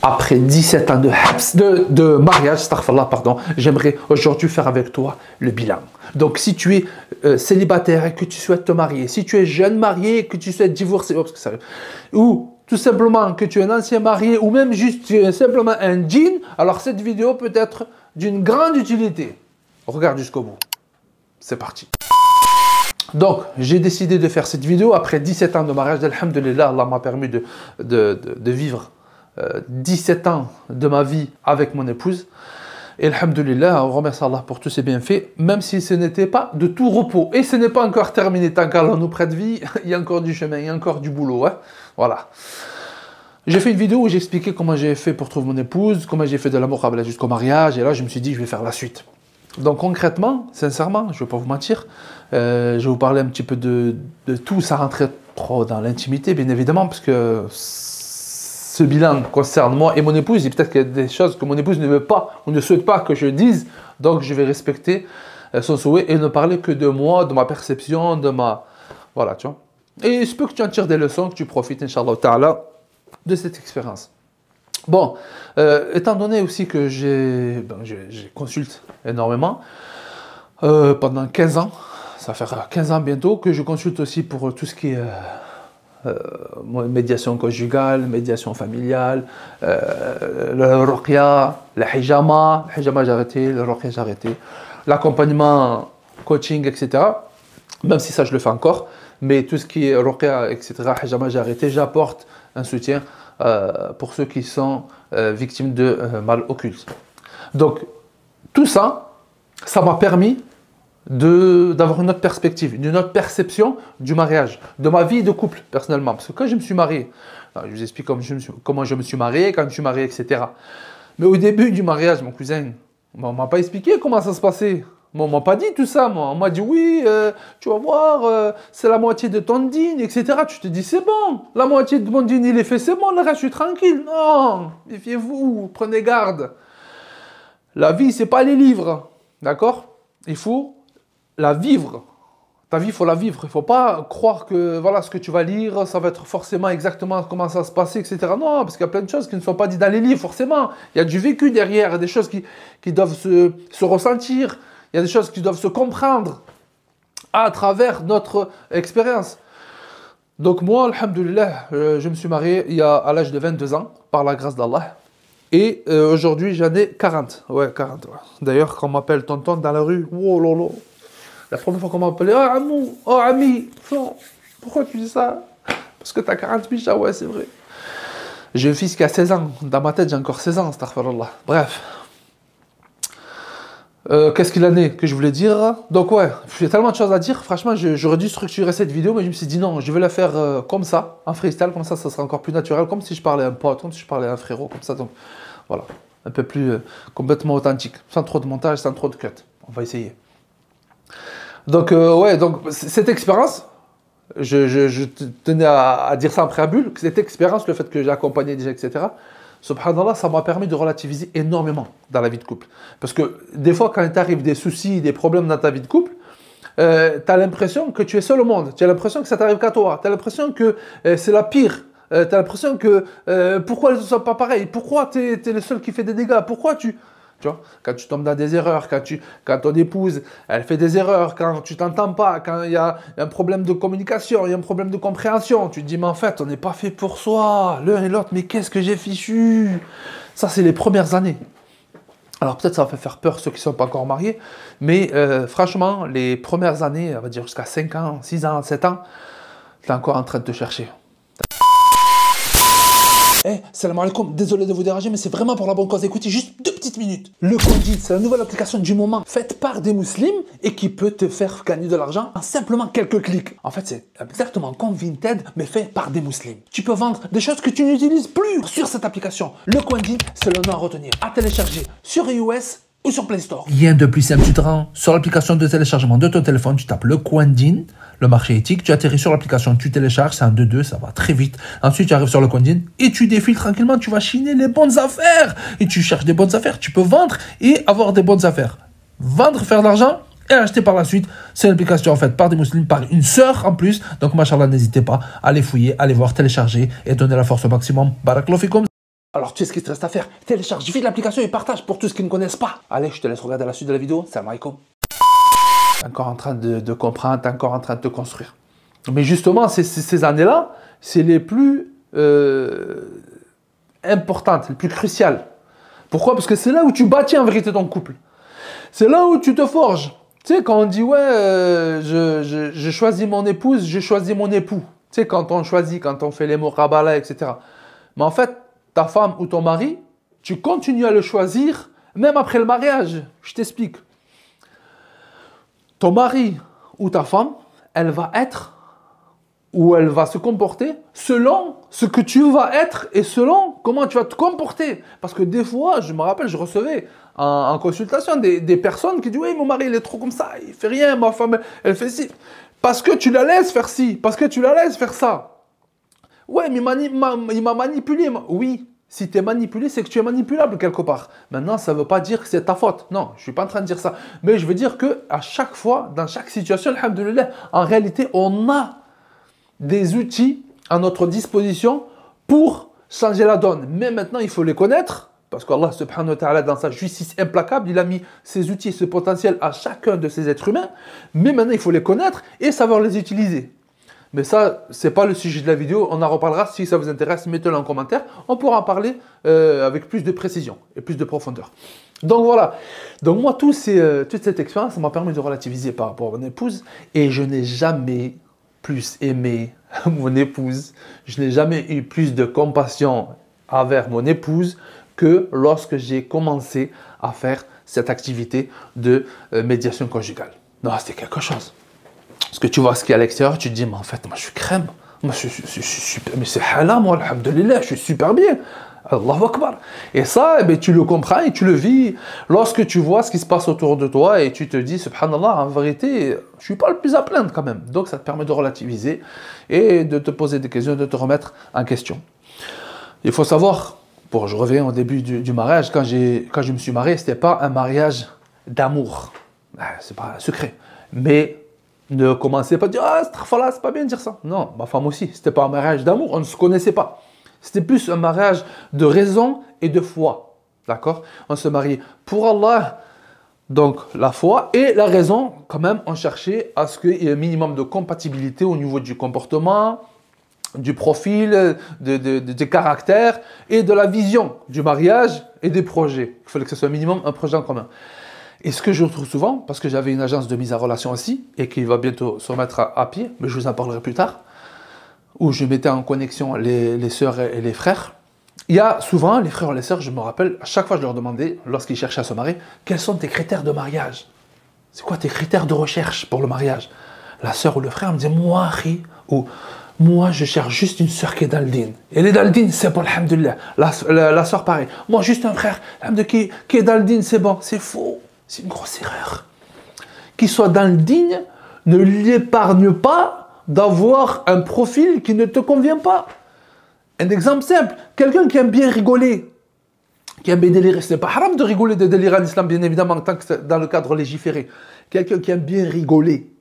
après 17 ans de mariage, pardon, j'aimerais aujourd'hui faire avec toi le bilan. Donc, si tu es célibataire et que tu souhaites te marier, si tu es jeune marié et que tu souhaites divorcer, ou tout simplement que tu es un ancien marié, ou même juste tu es simplement un djinn, alors cette vidéo peut être d'une grande utilité. Regarde jusqu'au bout. C'est parti. Donc, j'ai décidé de faire cette vidéo après 17 ans de mariage. Alhamdulillah, Allah m'a permis de vivre 17 ans de ma vie avec mon épouse. Et alhamdulillah, on remercie Allah pour tous ses bienfaits, même si ce n'était pas de tout repos. Et ce n'est pas encore terminé. Tant qu'Allah nous prête vie, il y a encore du chemin, il y a encore du boulot. Hein. Voilà. J'ai fait une vidéo où j'ai expliqué comment j'ai fait pour trouver mon épouse, comment j'ai fait de l'amour jusqu'au mariage. Et là, je me suis dit, je vais faire la suite. Donc concrètement, sincèrement, je ne vais pas vous mentir, je vais vous parler un petit peu de tout, sans rentrer trop dans l'intimité, bien évidemment, parce que ce bilan concerne moi et mon épouse, et peut-être qu'il y a des choses que mon épouse ne veut pas ou ne souhaite pas que je dise, donc je vais respecter son souhait et ne parler que de moi, de ma perception, de ma... Voilà, tu vois. Et il se peut que tu en tires des leçons, que tu profites, Inch'Allah Ta'ala, de cette expérience. Bon, étant donné aussi que j'ai consulte énormément, pendant 15 ans, ça fait 15 ans bientôt, que je consulte aussi pour tout ce qui est médiation conjugale, médiation familiale, le ruqya, la hijama j'ai arrêté, le ruqya j'ai arrêté, l'accompagnement, coaching, etc. Même si ça je le fais encore, mais tout ce qui est ruqya, etc., hijama j'ai arrêté, j'apporte un soutien pour ceux qui sont victimes de mal occulte. Donc, tout ça, ça m'a permis d'avoir une autre perspective, une autre perception du mariage, de ma vie de couple, personnellement. Parce que quand je me suis marié, je vous explique comment je me suis marié, quand je me suis marié, etc. Mais au début du mariage, mon cousin, on ne m'a pas expliqué comment ça se passait. On ne m'a pas dit tout ça, moi. On m'a dit, oui, tu vas voir, c'est la moitié de ton dîne, etc. Tu te dis, c'est bon, la moitié de mon dîne, il est fait, c'est bon, le reste, je suis tranquille. Non, méfiez-vous, prenez garde. La vie, ce n'est pas les livres, d'accord? Il faut la vivre. Ta vie, il faut la vivre. Il ne faut pas croire que voilà, ce que tu vas lire, ça va être forcément exactement comment ça se passer, etc. Non, parce qu'il y a plein de choses qui ne sont pas dites dans les livres, forcément. Il y a du vécu derrière, il y a des choses qui doivent se ressentir. Il y a des choses qui doivent se comprendre à travers notre expérience. Donc moi, alhamdoulilah, je me suis marié à l'âge de 22 ans, par la grâce d'Allah. Et aujourd'hui, j'en ai 40. Ouais, 40. Ouais. D'ailleurs, quand on m'appelle tonton dans la rue, oh lolo. La première fois qu'on m'a appelé, oh Amou, oh Ami, non, pourquoi tu dis ça? Parce que t'as 40 piges, ah ouais, c'est vrai. J'ai un fils qui a 16 ans. Dans ma tête, j'ai encore 16 ans, astaghfirullah. Bref. Qu'est-ce qu'il en est que je voulais dire? Donc ouais, j'ai tellement de choses à dire. Franchement, j'aurais dû structurer cette vidéo, mais je me suis dit non, je vais la faire comme ça, en freestyle, comme ça sera encore plus naturel, comme si je parlais à un pote, comme si je parlais à un frérot, comme ça. Donc voilà, un peu plus complètement authentique, sans trop de montage, sans trop de cut. On va essayer. Donc ouais, donc cette expérience, je tenais à dire ça en préambule, que cette expérience, le fait que j'ai accompagné déjà, etc., subhanallah, ça m'a permis de relativiser énormément dans la vie de couple. Parce que des fois, quand t'arrive des soucis, des problèmes dans ta vie de couple, tu as l'impression que tu es seul au monde. Tu as l'impression que ça t'arrive qu'à toi. Tu as l'impression que c'est la pire. Tu as l'impression que pourquoi les autres ne sont pas pareils? Pourquoi tu es le seul qui fait des dégâts? Pourquoi tu vois, quand tu tombes dans des erreurs, quand ton épouse, elle fait des erreurs, quand tu t'entends pas, quand il y a un problème de communication, il y a un problème de compréhension, tu te dis, mais en fait, on n'est pas fait pour soi, l'un et l'autre, mais qu'est-ce que j'ai fichu? Ça, c'est les premières années. Alors peut-être ça va faire peur ceux qui ne sont pas encore mariés, mais franchement, les premières années, on va dire jusqu'à 5 ans, 6 ans, 7 ans, tu es encore en train de te chercher. Eh, salam alaikum, désolé de vous déranger, mais c'est vraiment pour la bonne cause. Écoutez, juste 2 petites minutes. Le Coindeed, c'est la nouvelle application du moment, faite par des musulmans et qui peut te faire gagner de l'argent en simplement quelques clics. En fait, c'est exactement comme Vinted, mais fait par des musulmans. Tu peux vendre des choses que tu n'utilises plus sur cette application. Le Coindeed, c'est le nom à retenir. À télécharger sur iOS ou sur Play Store. Rien de plus simple, tu te rends sur l'application de téléchargement de ton téléphone, tu tapes le Coindeed, le marché éthique, tu atterris sur l'application, tu télécharges, c'est un 2-2, ça va très vite. Ensuite, tu arrives sur le Coindeed et tu défiles tranquillement, tu vas chiner les bonnes affaires. Et tu cherches des bonnes affaires, tu peux vendre et avoir des bonnes affaires. Vendre, faire de l'argent et acheter par la suite. C'est une application en fait par des musulmans, par une sœur en plus. Donc, machallah, n'hésitez pas à aller fouiller, à aller voir, télécharger et donner la force au maximum. Barakallahu fikoum. Alors tu sais ce qu'il te reste à faire. Télécharge vite l'application et partage pour tous ceux qui ne connaissent pas. Allez, je te laisse regarder la suite de la vidéo. Salam alaikum. T'es encore en train de comprendre, t'es encore en train de te construire. Mais justement, ces années-là, c'est les plus importantes, les plus cruciales. Pourquoi? Parce que c'est là où tu bâtis en vérité ton couple. C'est là où tu te forges. Tu sais, quand on dit, ouais, je choisis mon épouse, je choisis mon époux. Tu sais, quand on choisit, quand on fait les mots rabala, etc. Mais en fait, ta femme ou ton mari, tu continues à le choisir, même après le mariage. Je t'explique. Ton mari ou ta femme, elle va être ou elle va se comporter selon ce que tu vas être et selon comment tu vas te comporter. Parce que des fois, je me rappelle, je recevais en consultation des personnes qui disent « Oui, mon mari, il est trop comme ça, il fait rien, ma femme, elle fait ci. » Parce que tu la laisses faire ci, parce que tu la laisses faire ça. Ouais, mais il m'a manipulé. Oui, si tu es manipulé, c'est que tu es manipulable quelque part. Maintenant, ça ne veut pas dire que c'est ta faute. Non, je ne suis pas en train de dire ça. Mais je veux dire qu'à chaque fois, dans chaque situation, alhamdoulilah, en réalité, on a des outils à notre disposition pour changer la donne. Mais maintenant, il faut les connaître, parce qu'Allah subhanahu wa ta'ala, dans sa justice implacable, il a mis ces outils, ce potentiel à chacun de ces êtres humains. Mais maintenant, il faut les connaître et savoir les utiliser. Mais ça, ce n'est pas le sujet de la vidéo. On en reparlera. Si ça vous intéresse, mettez-le en commentaire. On pourra en parler avec plus de précision et plus de profondeur. Donc voilà. Donc moi, toute cette expérience m'a permis de relativiser par rapport à mon épouse. Et je n'ai jamais plus aimé mon épouse. Je n'ai jamais eu plus de compassion envers mon épouse que lorsque j'ai commencé à faire cette activité de médiation conjugale. Non, c'était quelque chose. Parce que tu vois ce qu'il y a à l'extérieur, tu te dis, mais en fait, moi je suis crème. Moi je suis super. Mais c'est halal, moi, alhamdoulilah, je suis super bien. Allahu Akbar. Et ça, eh bien, tu le comprends et tu le vis lorsque tu vois ce qui se passe autour de toi et tu te dis, subhanallah, en vérité, je ne suis pas le plus à plaindre quand même. Donc ça te permet de relativiser et de te poser des questions, de te remettre en question. Il faut savoir, je reviens au début du mariage, quand je me suis marié, ce n'était pas un mariage d'amour. Ce n'est pas un secret. Mais ne commencez pas à dire « Ah, c'est pas bien de dire ça ». Non, ma femme aussi, ce n'était pas un mariage d'amour, on ne se connaissait pas. C'était plus un mariage de raison et de foi. D'accord? On se mariait pour Allah, donc la foi et la raison, quand même, on cherchait à ce qu'il y ait un minimum de compatibilité au niveau du comportement, du profil, du caractère et de la vision du mariage et des projets. Il fallait que ce soit un minimum un projet en commun. Et ce que je retrouve souvent, parce que j'avais une agence de mise en relation aussi, et qui va bientôt se remettre à pied, mais je vous en parlerai plus tard, où je mettais en connexion les sœurs et les frères. Il y a souvent, les frères et les sœurs, je me rappelle, à chaque fois je leur demandais, lorsqu'ils cherchaient à se marier, quels sont tes critères de mariage? C'est quoi tes critères de recherche pour le mariage? La sœur ou le frère me disait, moi, ou moi, je cherche juste une sœur qui est dans le din. Et les dans le din, c'est bon, alhamdoulilah. La sœur, pareil. Moi, juste un frère qui est dans le din, c'est bon. C'est faux. C'est une grosse erreur. Qu'il soit dans le digne ne lui épargne pas d'avoir un profil qui ne te convient pas. Un exemple simple, quelqu'un qui aime bien rigoler, qui aime bien délirer, ce n'est pas haram de rigoler, de délirer en islam, bien évidemment, tant que c'est dans le cadre légiféré. Quelqu'un qui aime bien rigoler,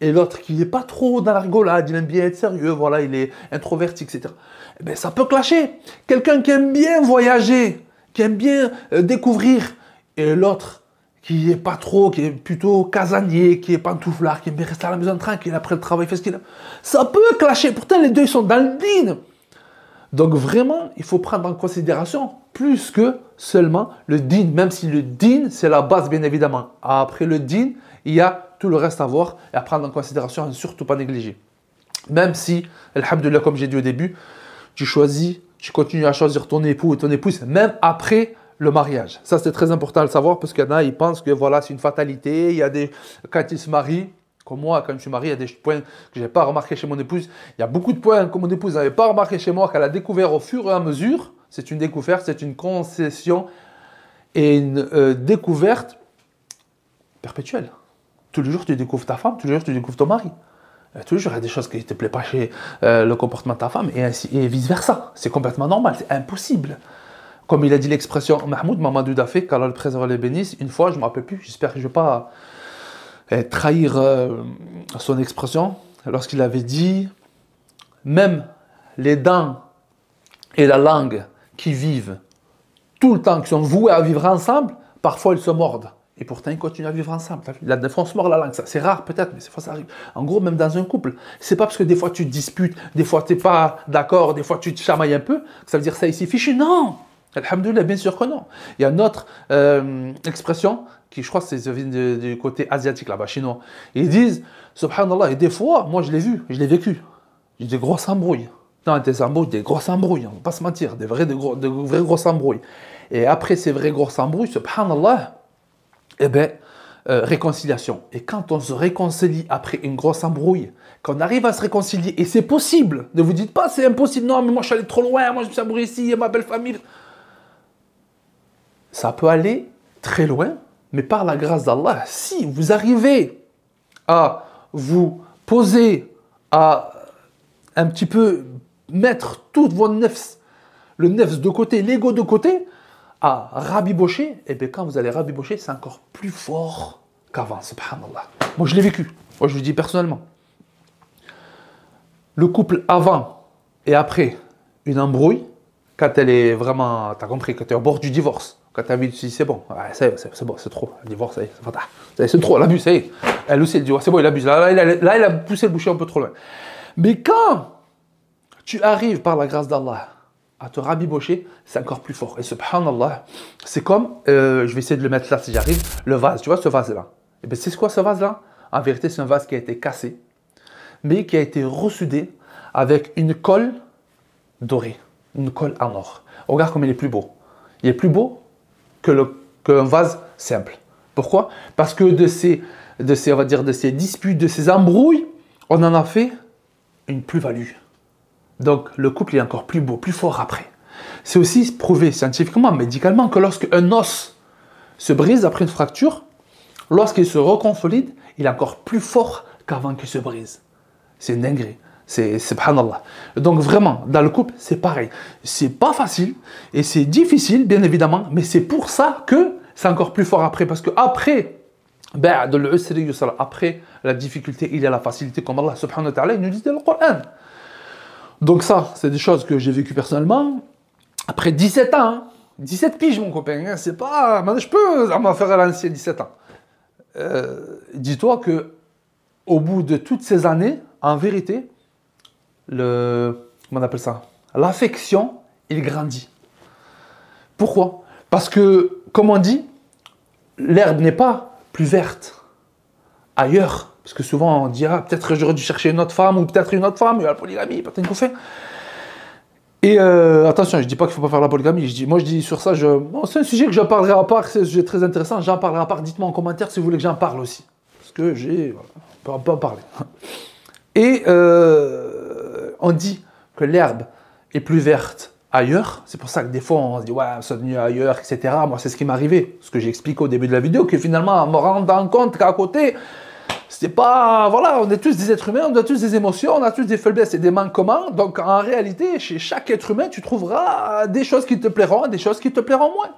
et l'autre qui n'est pas trop dans la rigolade, il aime bien être sérieux, voilà, il est introverti, etc. Eh bien, ça peut clasher. Quelqu'un qui aime bien voyager, qui aime bien découvrir, et l'autre qui est pas trop, qui est plutôt casanier, qui est pantouflard, qui aime bien rester à la maison tranquille, après le travail, fait ce qu'il a. Ça peut clasher. Pourtant, les deux, ils sont dans le din. Donc vraiment, il faut prendre en considération plus que seulement le din, même si le din, c'est la base, bien évidemment. Après le din, il y a tout le reste à voir et à prendre en considération et surtout pas négliger. Même si, alhamdoulilah, comme j'ai dit au début, tu continues à choisir ton époux et ton épouse, même après le mariage. Ça, c'est très important à le savoir parce qu'il y en a, ils pensent que voilà, c'est une fatalité. Il y a quand ils se marient, comme moi, quand je me suis marié, il y a des points que je n'ai pas remarqué chez mon épouse. Il y a beaucoup de points que mon épouse n'avait pas remarqué chez moi, qu'elle a découvert au fur et à mesure. C'est une découverte, c'est une concession et une découverte perpétuelle. Tous les jours, tu découvres ta femme, tous les jours, tu découvres ton mari. Tous les jours, il y a des choses qui ne te plaisent pas chez le comportement de ta femme et vice-versa. C'est complètement normal, c'est impossible. Comme il a dit l'expression Mahmoud Mamadou Dafé, qu'Allah le préserve les bénisse, une fois, je ne me rappelle plus, j'espère que je ne vais pas trahir son expression, lorsqu'il avait dit même les dents et la langue qui vivent tout le temps, qui sont voués à vivre ensemble, parfois ils se mordent. Et pourtant, ils continuent à vivre ensemble. Des fois, on se mord la langue. C'est rare peut-être, mais des fois, ça arrive. En gros, même dans un couple, c'est pas parce que des fois tu te disputes, des fois tu n'es pas d'accord, des fois tu te chamailles un peu, que ça veut dire ça ici fichu. Non! Alhamdoulilah, bien sûr que non. Il y a une autre expression qui, je crois, c'est du côté asiatique là-bas, chinois. Ils disent, subhanallah, et des fois, moi je l'ai vu, je l'ai vécu. J'ai des grosses embrouilles. Non, des embrouilles, des grosses embrouilles, on va pas se mentir, des vraies grosses embrouilles. Et après ces vraies grosses embrouilles, subhanallah, eh bien, réconciliation. Et quand on se réconcilie après une grosse embrouille, qu'on arrive à se réconcilier, et c'est possible, ne vous dites pas c'est impossible, non, mais moi je suis allé trop loin, moi je me suis embrouillé ici, il y a ma belle famille. Ça peut aller très loin, mais par la grâce d'Allah, si vous arrivez à vous poser, à un petit peu mettre tout votre nefs, le nefs de côté, l'ego de côté, à rabibocher, et bien quand vous allez rabibocher, c'est encore plus fort qu'avant, subhanallah. Moi je l'ai vécu, moi je le dis personnellement. Le couple avant et après une embrouille, quand elle est vraiment, t'as compris, quand tu es au bord du divorce, quand tu as vu, tu dis c'est bon, c'est bon, c'est trop, le divorce, c'est trop, l'abus, ça y est. Elle aussi, elle dit, c'est bon, il abuse, là, il a poussé le bouchon un peu trop loin. Mais quand tu arrives par la grâce d'Allah à te rabibocher, c'est encore plus fort. Et subhanallah, c'est comme, je vais essayer de le mettre là si j'arrive, le vase, tu vois ce vase-là. Et bien c'est quoi ce vase-là? En vérité, c'est un vase qui a été cassé, mais qui a été ressoudé avec une colle dorée, une colle en or. Regarde comme il est plus beau. Il est plus beau qu'un vase simple. Pourquoi? Parce que de ces disputes, de ces embrouilles, on en a fait une plus-value. Donc le couple est encore plus beau, plus fort après. C'est aussi prouvé scientifiquement, médicalement, que lorsque un os se brise après une fracture, lorsqu'il se reconsolide, il est encore plus fort qu'avant qu'il se brise. C'est une dinguerie. C'est subhanallah. Donc vraiment, dans le couple, c'est pareil. C'est pas facile et c'est difficile, bien évidemment, mais c'est pour ça que c'est encore plus fort après. Parce que après la difficulté, il y a la facilité, comme Allah subhanahu wa ta'ala, il nous dit dans le Coran. Donc ça, c'est des choses que j'ai vécues personnellement. Après 17 ans, hein, 17 piges mon copain, hein, c'est pas... Maintenant je peux m'en faire à l'ancien 17 ans. Dis-toi que au bout de toutes ces années, en vérité, comment on appelle ça? L'affection, il grandit. Pourquoi? Parce que, comme on dit, l'herbe n'est pas plus verte ailleurs. Parce que souvent on dit, ah, peut-être j'aurais dû chercher une autre femme, ou peut-être une autre femme, il y a la polygamie, peut-être une fait. Et attention, je ne dis pas qu'il ne faut pas faire la polygamie. Moi je dis sur ça, c'est un sujet que j'en parlerai à part, c'est un sujet très intéressant, j'en parlerai à part. Dites-moi en commentaire si vous voulez que j'en parle aussi. Parce que on peut en parler. Et on dit que l'herbe est plus verte ailleurs. C'est pour ça que des fois on se dit, ouais, c'est mieux ailleurs, etc. Moi, c'est ce qui m'est arrivé. Ce que j'ai expliqué au début de la vidéo, que finalement, en me rendant compte qu'à côté, c'est pas. Voilà, on est tous des êtres humains, on a tous des émotions, on a tous des faiblesses et des manquements. Donc en réalité, chez chaque être humain, tu trouveras des choses qui te plairont et des choses qui te plairont moins.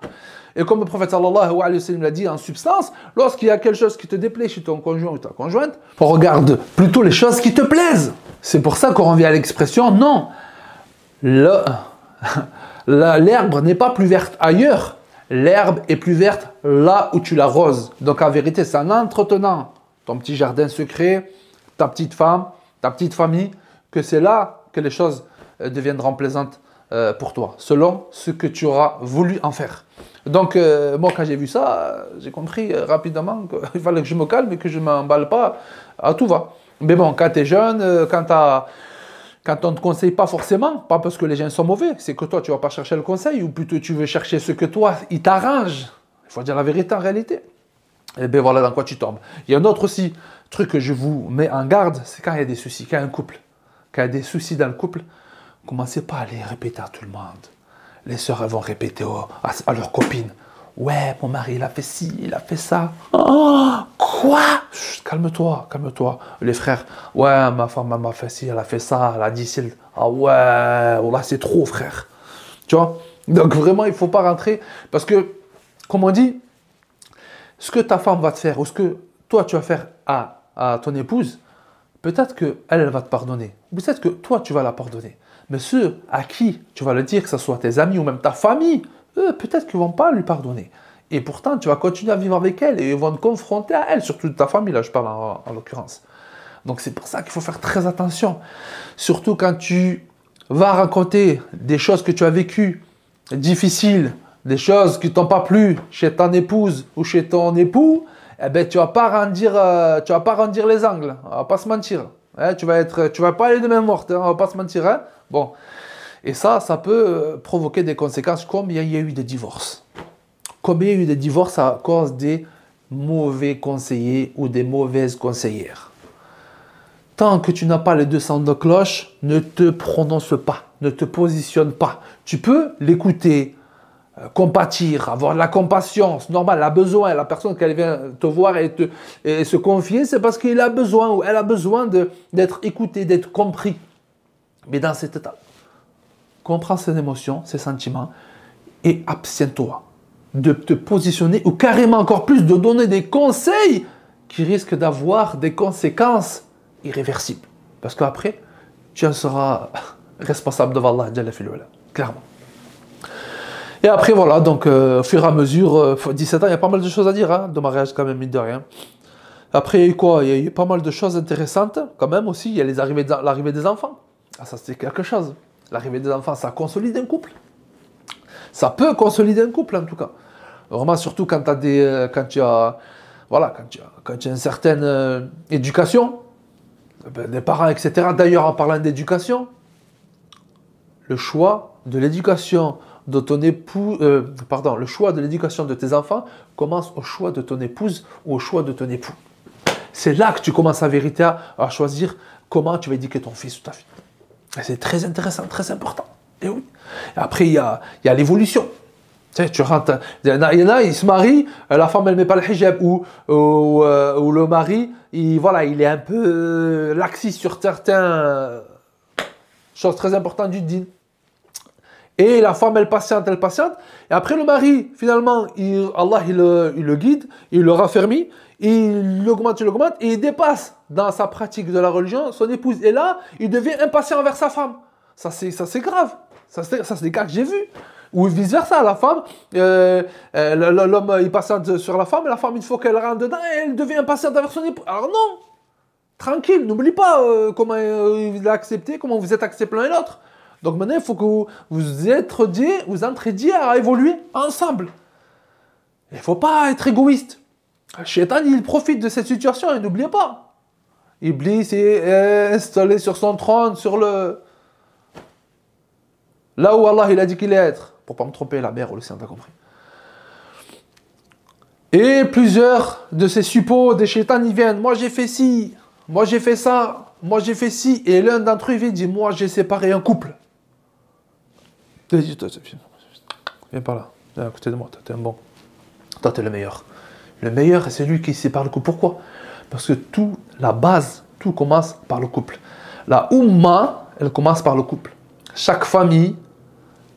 Et comme le prophète sallallahu alayhi wa sallam l'a dit en substance, lorsqu'il y a quelque chose qui te déplaît chez ton conjoint ou ta conjointe, on regarde plutôt les choses qui te plaisent. C'est pour ça qu'on revient à l'expression, non, l'herbe n'est pas plus verte ailleurs, l'herbe est plus verte là où tu l'arroses. Donc en vérité, c'est en entretenant ton petit jardin secret, ta petite femme, ta petite famille, que c'est là que les choses deviendront plaisantes pour toi, selon ce que tu auras voulu en faire. Donc, moi, quand j'ai vu ça, j'ai compris rapidement qu'il fallait que je me calme et que je ne m'emballe pas à tout va. Mais bon, quand tu es jeune, quand on ne te conseille pas forcément, pas parce que les gens sont mauvais, c'est que toi, tu ne vas pas chercher le conseil, ou plutôt tu veux chercher ce que toi, il t'arrange. Il faut dire la vérité en réalité. Et bien voilà dans quoi tu tombes. Il y a un autre aussi truc que je vous mets en garde, c'est quand il y a des soucis, quand il y a un couple. Quand il y a des soucis dans le couple, commencez pas à les répéter à tout le monde. Les sœurs, elles vont répéter à leurs copines. Ouais, mon mari, il a fait ci, il a fait ça. Oh, quoi? Calme-toi, calme-toi. Les frères, ouais, ma femme, elle m'a fait ci, elle a fait ça, elle a dit ci. Ah ouais, oh là, c'est trop, frère. Tu vois? Donc vraiment, il ne faut pas rentrer. Parce que, comme on dit, ce que ta femme va te faire, ou ce que toi, tu vas faire à ton épouse, peut-être qu'elle va te pardonner. Peut-être que toi, tu vas la pardonner. Mais ceux à qui tu vas le dire, que ce soit tes amis ou même ta famille, eux, peut-être qu'ils ne vont pas lui pardonner. Et pourtant, tu vas continuer à vivre avec elle et ils vont te confronter à elle, surtout de ta famille, là, je parle en l'occurrence. Donc c'est pour ça qu'il faut faire très attention. Surtout quand tu vas raconter des choses que tu as vécues difficiles, des choses qui ne t'ont pas plu chez ton épouse ou chez ton époux, eh ben, tu ne vas pas rendir les angles, on ne va pas se mentir. Hein, tu vas pas aller de main morte, hein, on ne va pas se mentir. Hein. Bon. Et ça peut provoquer des conséquences comme il y a eu des divorces. Comme il y a eu des divorces à cause des mauvais conseillers ou des mauvaises conseillères. Tant que tu n'as pas les deux sons de cloche, ne te prononce pas, ne te positionne pas. Tu peux l'écouter, compatir, avoir de la compassion, c'est normal, elle a besoin, la personne qui vient te voir et se confier, c'est parce qu'il a besoin ou elle a besoin d'être écoutée, d'être compris. Mais dans cet état, comprends ses émotions, ses sentiments et abstiens-toi de te positionner ou carrément encore plus de donner des conseils qui risquent d'avoir des conséquences irréversible. Parce qu'après, tu en seras responsable devant Allah, clairement. Et après, voilà, donc, au fur et à mesure, 17 ans, il y a pas mal de choses à dire, hein, de mariage quand même, mine de rien. Après, il y a eu quoi? Il y a eu pas mal de choses intéressantes, quand même, aussi. Il y a l'arrivée des enfants. Ah, ça, c'est quelque chose. L'arrivée des enfants, ça consolide un couple. Ça peut consolider un couple, en tout cas. Vraiment, surtout quand tu as une certaine éducation, des parents, etc. D'ailleurs, en parlant d'éducation, le choix de l'éducation de ton époux, le choix de l'éducation de tes enfants commence au choix de ton épouse ou au choix de ton époux. C'est là que tu commences à vérité à choisir comment tu vas éduquer ton fils ou ta fille. Et c'est très intéressant, très important. Et oui. Et après, il y a l'évolution. Tu rentres, il y en a, ils se marient, la femme elle met pas le hijab ou le mari, il est un peu laxiste sur certaines choses très importantes du din. Et la femme elle patiente, et après le mari, finalement, Allah il le guide, il le raffermit, il l'augmente, et il dépasse dans sa pratique de la religion son épouse. Et là, il devient impatient envers sa femme. Ça c'est grave. Ça c'est des cas que j'ai vus. Ou vice-versa, la femme, l'homme il patiente sur la femme, et la femme, une fois qu'elle rentre dedans, elle devient impatiente envers son époux. Alors non, tranquille, n'oublie pas comment il a accepté, comment vous êtes acceptés l'un et l'autre. Donc maintenant, il faut que vous entraidiez à évoluer ensemble. Il ne faut pas être égoïste. Shaitan, il profite de cette situation, et n'oubliez pas. Iblis est installé sur son trône, là où Allah il a dit qu'il allait être. Pour ne pas me tromper, la mer ou l'océan, t'as compris. Et plusieurs de ces suppôts des shaitans, ils viennent. Moi j'ai fait ci, moi j'ai fait ça, moi j'ai fait ci. Et l'un d'entre eux il dit, moi j'ai séparé un couple. Viens par là, viens à côté de moi, toi t'es un bon. Toi t'es le meilleur. Le meilleur, c'est lui qui sépare le couple. Pourquoi? Parce que la base, tout commence par le couple. La Ummah, elle commence par le couple. Chaque famille,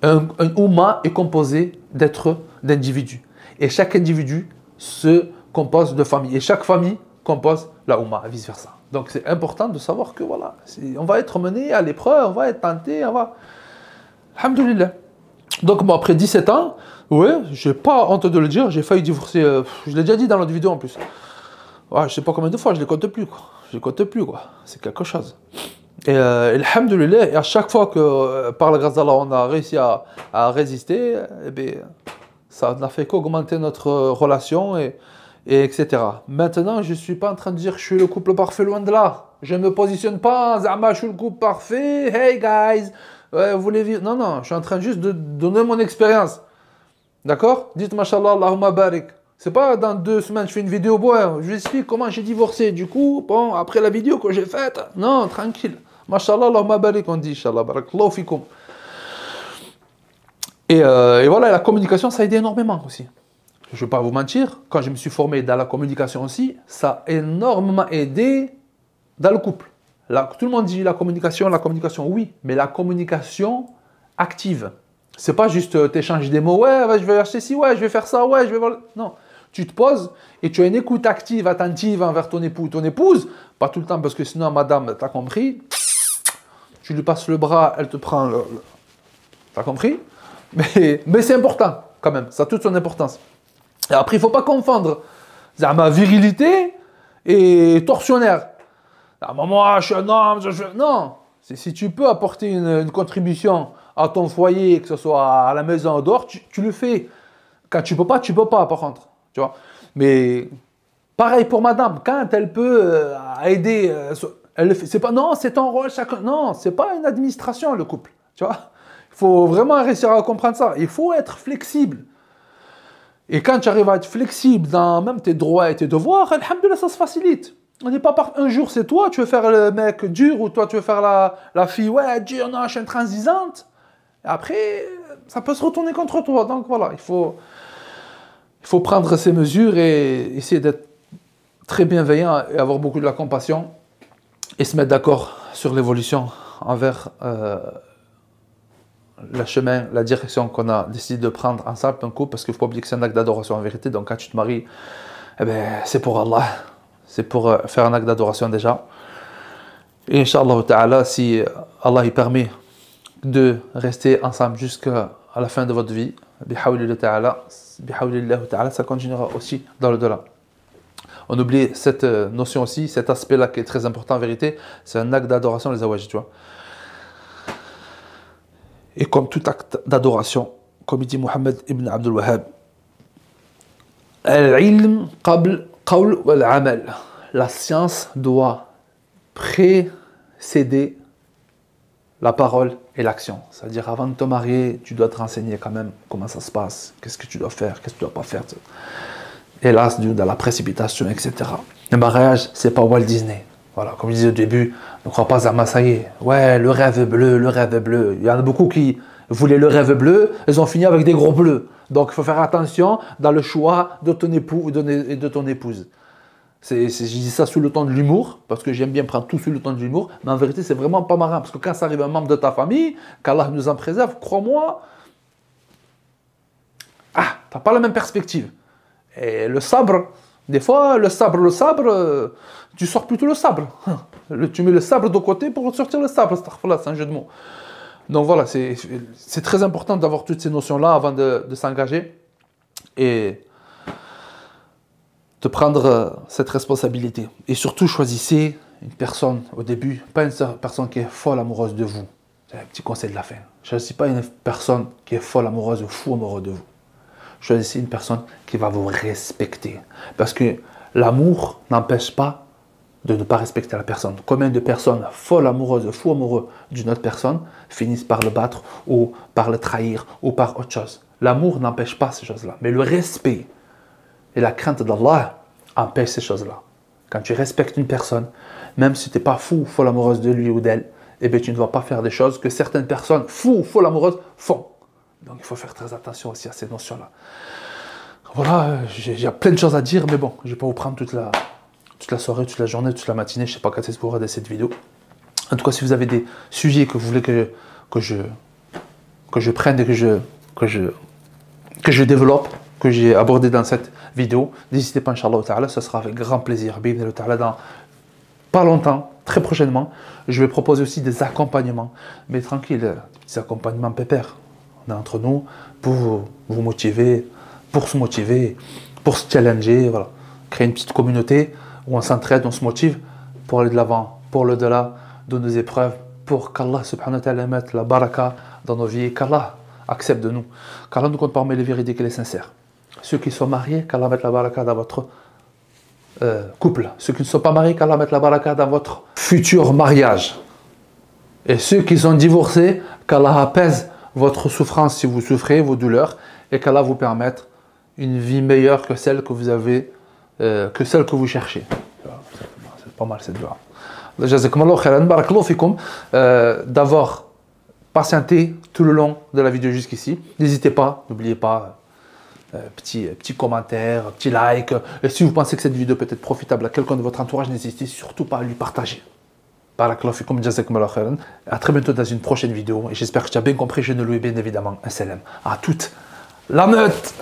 un Ummah est composé d'individus. Et chaque individu se compose de famille. Et chaque famille compose la Ummah, et vice-versa. Donc c'est important de savoir que voilà, on va être mené à l'épreuve, on va être tenté, Alhamdulillah. Donc moi, après 17 ans, ouais, j'ai pas honte de le dire, j'ai failli divorcer, je l'ai déjà dit dans l'autre vidéo en plus. Ouais, je sais pas combien de fois, je les compte plus, quoi. C'est quelque chose. Et alhamdulillah, et à chaque fois que, par la grâce d'Allah, on a réussi à résister, eh bien, ça n'a fait qu'augmenter notre relation, et etc. Maintenant, je ne suis pas en train de dire que je suis le couple parfait, loin de là. Je ne me positionne pas, Zama, je suis le couple parfait, hey guys, vous voulez vivre. Non, je suis en train juste de donner mon expérience. D'accord? Dites, mashallah, Allahumma barik. C'est pas dans 2 semaines, je fais une vidéo, je vous explique comment j'ai divorcé. Du coup, bon, après la vidéo que j'ai faite, non, tranquille. Mashallah, Allahumma barik, on dit, Inch'Allah, barakallahu fikum. Et voilà, la communication, ça a aidé énormément aussi. Je ne vais pas vous mentir, quand je me suis formé dans la communication aussi, ça a énormément aidé dans le couple. Là, tout le monde dit la communication, oui, mais la communication active. C'est pas juste t'échanges des mots, ouais, je vais acheter ci, ouais, je vais faire ça, ouais, je vais voir. Non, tu te poses et tu as une écoute active, attentive envers ton époux, ton épouse, pas tout le temps parce que sinon, madame, t'as compris, tu lui passes le bras, elle te prend le... T'as compris? Mais c'est important. quand même, ça a toute son importance. Et après, il ne faut pas confondre ma virilité et tortionnaire. Ah, moi, je suis un homme, non. Si tu peux apporter une contribution à ton foyer, que ce soit à la maison ou dehors, tu le fais. Quand tu peux pas, par contre. Tu vois. Mais pareil pour madame, quand elle peut aider, elle le fait. C'est pas, non, c'est ton rôle, chacun. Non, c'est pas une administration, le couple. Tu vois. Il faut vraiment réussir à comprendre ça. Il faut être flexible. Et quand tu arrives à être flexible dans même tes droits et tes devoirs, alhamdoulilah, ça se facilite. On n'est pas un jour c'est toi, tu veux faire le mec dur, ou toi tu veux faire la fille, ouais, dur, non, je suis intransigeante. Et après, ça peut se retourner contre toi. Donc voilà, il faut prendre ces mesures et essayer d'être très bienveillant et avoir beaucoup de la compassion et se mettre d'accord sur l'évolution envers le chemin, la direction qu'on a décidé de prendre ensemble, un couple, parce qu'il ne faut pas oublier que c'est un acte d'adoration en vérité. Donc quand tu te maries, eh ben, c'est pour Allah. C'est pour faire un acte d'adoration déjà. Et Inch'Allah Ta'ala, si Allah y permet de rester ensemble jusqu'à la fin de votre vie, bihawlillah Ta'ala, ça continuera aussi dans le delà. On oublie cette notion aussi, cet aspect-là qui est très important en vérité, c'est un acte d'adoration, les awaj, tu vois. Et comme tout acte d'adoration, comme il dit Mohammed ibn Abdul Wahhab, al-ilm qabl qawl wal-amal. La science doit précéder la parole et l'action. C'est-à-dire, avant de te marier, tu dois te renseigner quand même comment ça se passe, qu'est-ce que tu dois faire, qu'est-ce que tu ne dois pas faire. Hélas, dans la précipitation, etc. Le mariage, c'est pas Walt Disney. Voilà, comme je disais au début, ne crois pas à Massaïe. Ouais, le rêve bleu, le rêve bleu. Il y en a beaucoup qui voulaient le rêve bleu, ils ont fini avec des gros bleus. Donc, il faut faire attention dans le choix de ton époux et de ton épouse. Je dis ça sous le ton de l'humour, parce que j'aime bien prendre tout sous le ton de l'humour, mais en vérité, c'est vraiment pas marrant, parce que quand ça arrive à un membre de ta famille, qu'Allah nous en préserve, crois-moi, t'as pas la même perspective. Et le sabre, des fois, le sabre, tu sors plutôt le sabre. Tu mets le sabre de côté pour sortir le sabre, c'est un jeu de mots. Donc voilà, c'est très important d'avoir toutes ces notions-là avant de s'engager et de prendre cette responsabilité. Et surtout, choisissez une personne au début, pas une personne qui est folle amoureuse de vous. C'est un petit conseil de la fin. Choisissez pas une personne qui est folle amoureuse ou fou amoureux de vous. Choisissez une personne qui va vous respecter. Parce que l'amour n'empêche pas de ne pas respecter la personne. Combien de personnes folles amoureuses, fous amoureux d'une autre personne finissent par le battre ou par le trahir ou par autre chose. L'amour n'empêche pas ces choses-là. Mais le respect et la crainte d'Allah empêchent ces choses-là. Quand tu respectes une personne, même si tu n'es pas fou ou folle amoureuse de lui ou d'elle, eh bien, tu ne vas pas faire des choses que certaines personnes fous ou folles amoureuses font. Donc il faut faire très attention aussi à ces notions-là. Voilà, il y a plein de choses à dire, mais bon, je ne vais pas vous prendre toute la soirée, toute la journée, toute la matinée, je ne sais pas quand est-ce que vous regardez cette vidéo. En tout cas, si vous avez des sujets que vous voulez que je prenne et que je développe, que j'ai abordé dans cette vidéo, n'hésitez pas, Inch'Allah Ta'ala, ce sera avec grand plaisir. Bi'idhnillah Ta'ala, dans pas longtemps, très prochainement, je vais proposer aussi des accompagnements, mais tranquille, des petits accompagnements pépères. On est entre nous pour vous motiver, pour se motiver, pour se challenger, voilà. Créer une petite communauté où on s'entraide, on se motive pour aller de l'avant, pour le delà de nos épreuves, pour qu'Allah subhanahu wa ta'ala mette la baraka dans nos vies, qu'Allah accepte de nous, qu'Allah nous compte parmi les véridiques et les sincères. Ceux qui sont mariés, qu'Allah mette la baraka dans votre couple. Ceux qui ne sont pas mariés, qu'Allah mette la baraka dans votre futur mariage. Et ceux qui sont divorcés, qu'Allah apaise votre souffrance si vous souffrez, vos douleurs, et qu'Allah vous permette une vie meilleure que celle que vous avez, que celle que vous cherchez. C'est pas mal cette dua. Jazakumullahu khairan, barakallahu fikum, d'avoir patienté tout le long de la vidéo jusqu'ici. N'hésitez pas, n'oubliez pas, petit commentaire, petit like. Et si vous pensez que cette vidéo peut être profitable à quelqu'un de votre entourage, n'hésitez surtout pas à lui partager. Barakallahu fikum, jazakumullahu khairan. À très bientôt dans une prochaine vidéo. Et j'espère que tu as bien compris, je ne lui ai bien évidemment un salam à toute la meute.